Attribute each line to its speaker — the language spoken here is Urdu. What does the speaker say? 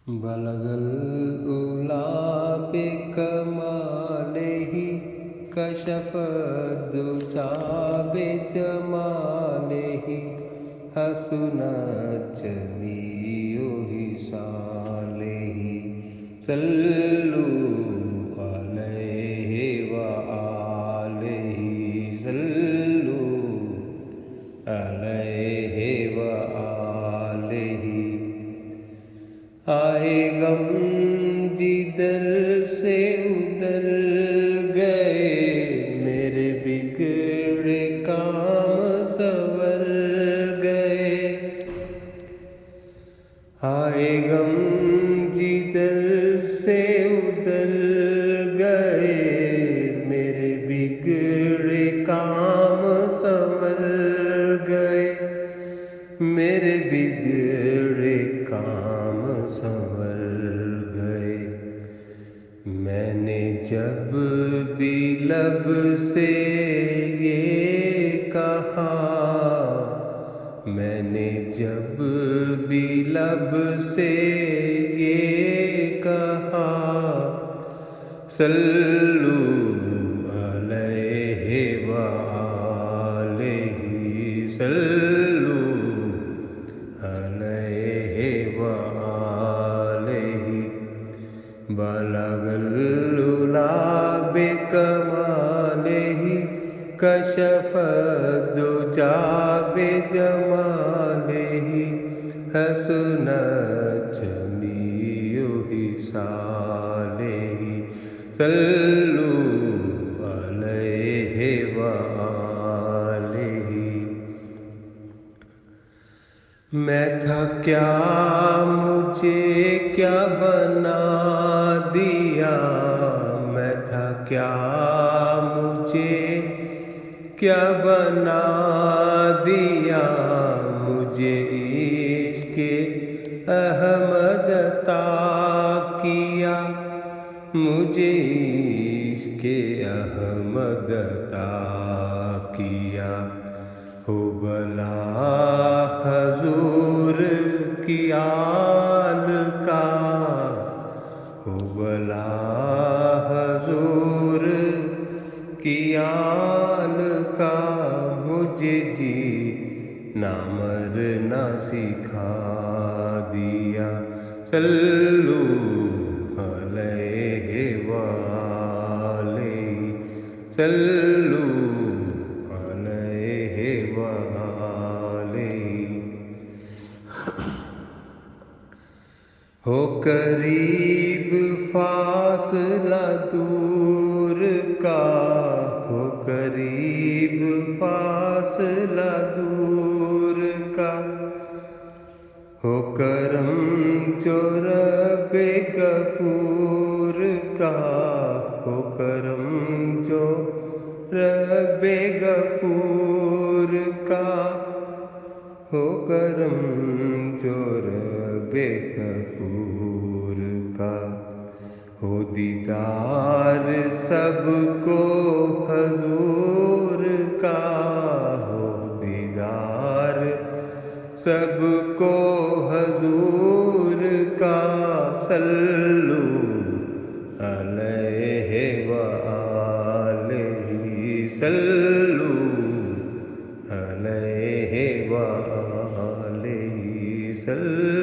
Speaker 1: بلغ العلا بکمالہ کشف الدجا بجمالہ حسنت جمیع خصالہ صلوا علیہ وآلہ صلوا علیہ وآلہ آئے غم جدھر سے ادھر گئے میرے بگڑے کام سنور گئے آئے غم جدھر سے ادھر گئے میرے بگڑے کام سنور گئے میرے بگڑے کام سنور گئے میں نے جب بھی لب سے یہ کہا میں نے جب بھی لب سے یہ کہا صلوا علیہ وآلہ صلوا علیہ وآلہ بلغ العلا بکمالہ کشف الدجا بجمالہ حسنت جمیع خصالہ صلوا علیہ وآلہ میں تھا کیا مجھے کیا بنا دیا میں تھا کیا مجھے کیا بنا دیا مجھے عشق احمد عطا کیا مجھے عشق احمد عطا کیا ہو بلا حضور کی آل کا ہو بلا حضور کی آل کا مجھے جی مرنا سکھا دیا صلوا علیہ وآلہ صلوا علیہ وآلہ ہو قریب فاصلہ دور کا ہو قریب فاصلہ دور کا ہو کرم جو رب غفور کا ہو کرم جو رب غفور کا ہو کرم جو رب غفور کا ہو دیدار سب کو حضور کا ہو دیدار سب کو حضور کا صلوا علیہ وآلہ صلوا علیہ وآلہ صلوا